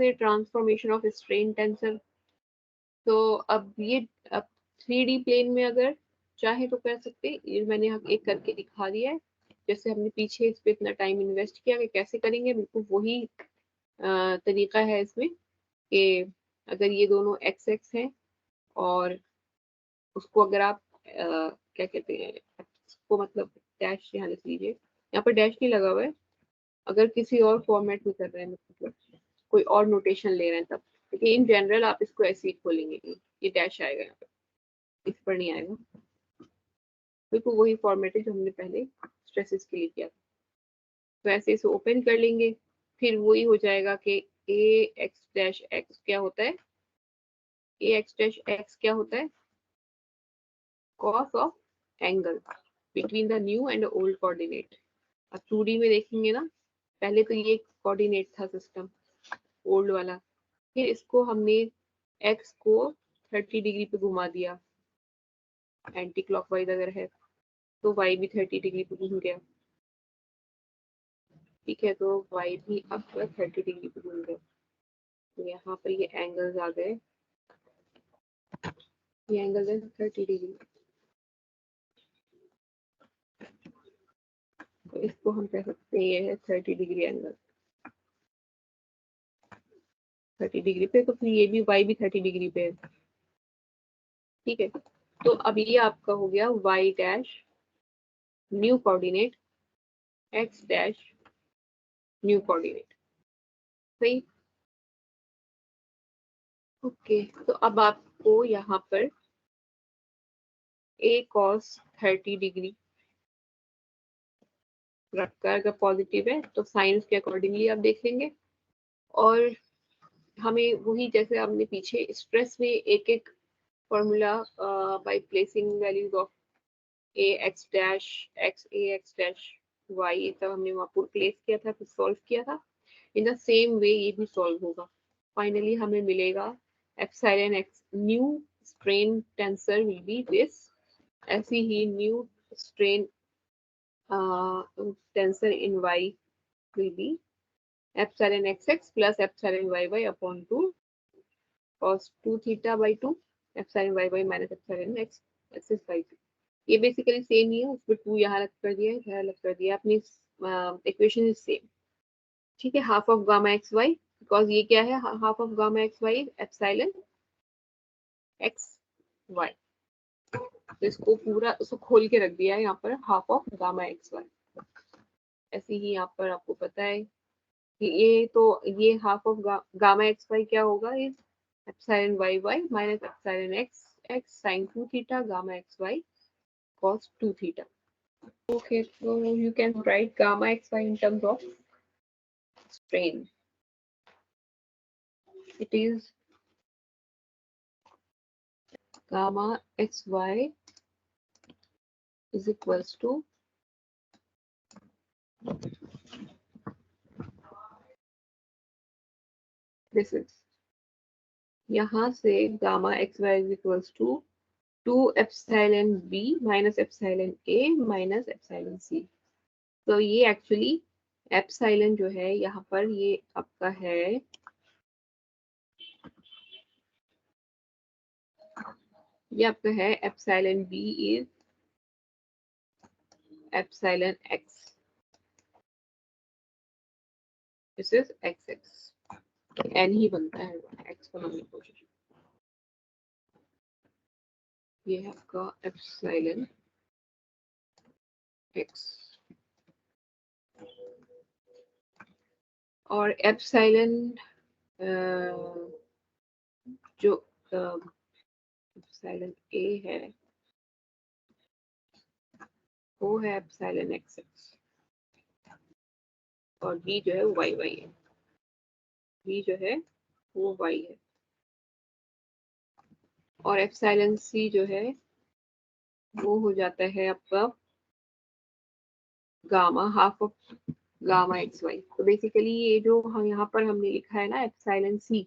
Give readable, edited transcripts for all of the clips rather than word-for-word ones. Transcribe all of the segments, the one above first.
से transformation of strain tensor. तो अब ये अब 3D प्लेन में अगर चाहे तो कर सकते, ये मैंने यहाँ एक करके दिखा दिया है। जैसे हमने पीछे इस पे इतना टाइम इन्वेस्ट किया कि कैसे करेंगे, बिल्कुल वही तरीका है इसमें कि अगर ये दोनों एक्स एक्स हैं और उसको अगर आप क्या कहते हैं, उसको मतलब डैश यहाँ लिख लीजिए, यहाँ पर डैश नहीं लगा हुआ है, अगर किसी और फॉर्मेट में कर रहे हैं मतलब कोई और नोटेशन ले रहे हैं तब, लेकिन इन जनरल आप इसको ऐसे ही खोलेंगे, ये डैश आएगा यहाँ पर, इस पर नहीं आएगा। बिल्कुल वही फॉर्मेट है जो हमने पहले स्ट्रेसेस के लिए किया था। तो ऐसे इसे ओपन कर लेंगे, फिर वही हो जाएगा कि ए एक्स डैश एक्स क्या होता है, ए एक्स डैश एक्स क्या होता है, cos of angle between the new and old coordinate. अब 2D में देखेंगे ना, पहले तो ये कोऑर्डिनेट था सिस्टम ओल्ड वाला, फिर इसको हमने x को 30 डिग्री पे घुमा दिया, एंटी क्लॉकवाइज अगर है तो y भी 30 डिग्री पे घूम गया, ठीक है, तो y भी अब 30 डिग्री पे घूम गया। तो यहाँ पर ये एंगल्स आ गए, ये एंगल है 30 डिग्री, तो इसको हम कह सकते हैं ये है 30 डिग्री एंगल, 30 डिग्री पे, तो फिर ये भी y भी 30 डिग्री पे है, ठीक है। तो अब ये आपका हो गया y dash new coordinate, x dash new coordinate, सही। ओके, तो अब आपको यहाँ पर a cos 30 डिग्री रखकर अगर पॉजिटिव है तो साइंस के अकॉर्डिंगली आप देख लेंगे, और हमें वही जैसे हमने पीछे स्ट्रेस में एक एक formula by placing values of A x dash x A x dash y, ये सब हमने वहाँ पर प्लेस किया था, फिर सॉल्व किया था। इन द सेम वे ये भी सॉल्व होगा। फाइनली हमें मिलेगा epsilon x new strain tensor will be this, ऐसी ही new strain tensor in y will be epsilon xx plus epsilon yy upon 2 cos 2 theta by 2 epsilon yy minus epsilon x x's by 2। ये basically same ही है, उसमें 2 यहाँ अलग कर दिया है, यहाँ अलग कर दिया, अपनी इक्वेशन इज सेम, ठीक है। Half of gamma x y, because ये क्या है, half of gamma x y epsilon x y, तो इसको पूरा उसको खोल के रख दिया है यहाँ पर, half of gamma x y. ऐसे ही यहाँ पर आपको पता है कि ये तो ये half of gamma x y क्या होगा, is epsilon y y minus epsilon x x sine 2 theta gamma x y cos 2 theta. Okay, so you can write gamma xy in terms of strain. It is gamma xy is equals to this is, यहाँ से gamma xy is equals to 2 epsilon b minus epsilon a minus epsilon c। तो ये actually epsilon जो है यहाँ पर ये आपका है, ये आपका है epsilon b is epsilon x, this is x x, n ही बनता है x को बनाने की कोशिश, ये है आपका एप्सिलॉन x, और एप्सिलॉन जो एप्सिलॉन a है वो है एप्सिलॉन x x, और b जो है वो y y है, b जो है वो y है, और एप्सिलॉन c जो है वो हो जाता है आपका gamma half of gamma x y. तो बेसिकली ये जो हम यहाँ पर हमने लिखा है ना एप्सिलॉन सी,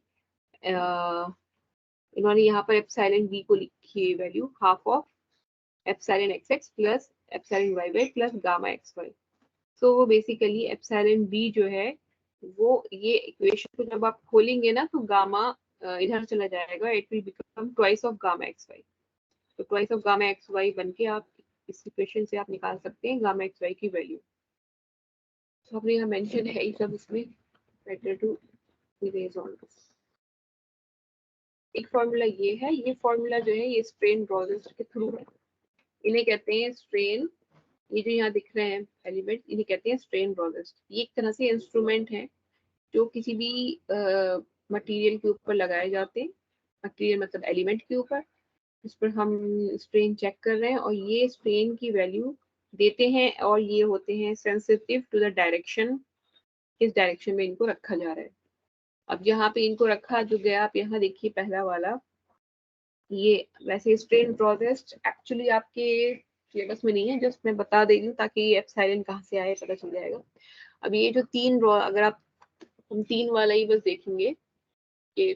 इन्होंने यहाँ पर एप्सिलॉन बी को लिखी है value half of epsilon x x plus epsilon y y plus gamma x y. तो वो बेसिकली एप्सिलॉन बी जो है वो ये इक्वेशन को जब आप खोलेंगे ना तो गामा इधर चला जाएगा, it will become twice of gamma x y. तो twice of gamma x y बन के आप इस इक्वेशन से आप निकाल सकते हैं गामा एक्स वाई की वैल्यू। तो हमने यहाँ मेंशन है ही सब इसमें, better to erase all this. एक फॉर्मूला ये है, ये फॉर्मूला जो है ये स्ट्रेन ब्रॉसेस के थ्रू है। इन्हें कहते हैं स्ट्रेन, ये जो यहाँ दिख रहे हैं एलिमेंट इन्हें कहते हैं स्ट्रेन ब्रॉसेस। ये एक तरह से इंस्ट्रूमेंट है जो किसी भी मटेरियल के ऊपर लगाए जाते हैं, मटेरियल मतलब एलिमेंट के ऊपर, इस पर हम स्ट्रेन चेक कर रहे हैं और ये स्ट्रेन की वैल्यू देते हैं और ये होते हैं सेंसिटिव टू द डायरेक्शन, किस डायरेक्शन में इनको रखा जा रहा है। अब यहाँ पे इनको रखा जो गया, आप यहाँ देखिए पहला वाला, ये वैसे स्ट्रेन प्रोसेस एक्चुअली आपके सिलेबस में नहीं है, जस्ट मैं बता दे रही हूँ ताकि ये एप्सिलॉन कहाँ से आए पता चल जाएगा। अब ये जो तीन रो, अगर आप हम तीन वाला ही बस देखेंगे, ये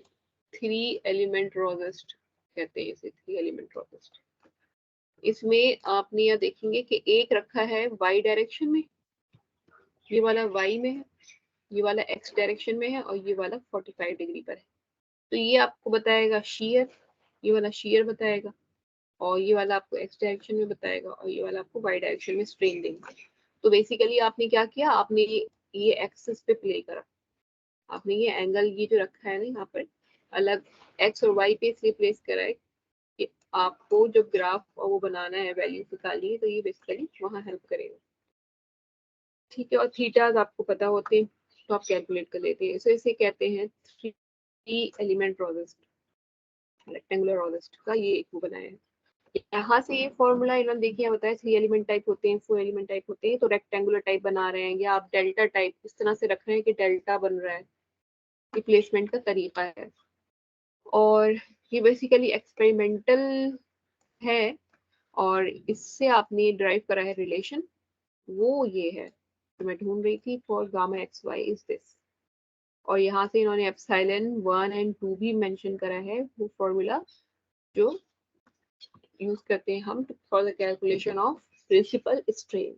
3 एलिमेंट रोजेस्ट कहते हैं इसे, 3 एलिमेंट रोजेस्ट। इसमें आपने यह देखेंगे कि एक रखा है वाई डायरेक्शन में, ये वाला वाई में है, ये वाला एक्स डायरेक्शन में है और ये वाला 45 डिग्री पर है। तो ये आपको बताएगा शेयर, ये वाला शेयर बताएगा और ये वाला आपको एक्स डायरेक्शन में बताएगा और ये वाला आपको वाई डायरेक्शन में स्ट्रेन देंगे। तो बेसिकली आपने क्या किया, आपने ये एक्सिस पे प्ले करा, आपने ये एंगल ये जो रखा है ना यहाँ पर अलग एक्स और वाई पे इसलिए प्लेस करा है कि आपको जो ग्राफ और वो बनाना है, वैल्यू निकालनी है, तो ये बेसिकली वहाँ हेल्प करेगा। ठीक है, और थीटाज आपको पता होते हैं तो आप कैलकुलेट कर लेते हैं। सो इसे कहते हैं 3 एलिमेंट रोजेस्ट, रेक्टेंगुलर रोजेस्ट का ये एक वो बनाया है। यहाँ से ये फॉर्मूला इन्होंने देखिए बताया 3 एलिमेंट टाइप होते हैं, 4 एलिमेंट टाइप होते हैं, तो रेक्टेंगुलर टाइप बना रहे हैं या आप डेल्टा टाइप इस तरह से रख रहे हैं कि डेल्टा बन रहा है, रिप्लेसमेंट का तरीका है। और ये बेसिकली एक्सपेरिमेंटल है और इससे आपने ड्राइव करा है रिलेशन, वो ये है जो मैं ढूंढ रही थी, for gamma x y is this. और यहाँ से इन्होंने एप्सिलॉन 1 और 2 भी मेंशन करा है, वो फॉर्मूला जो यूज करते हैं हम for the calculation of principal strain.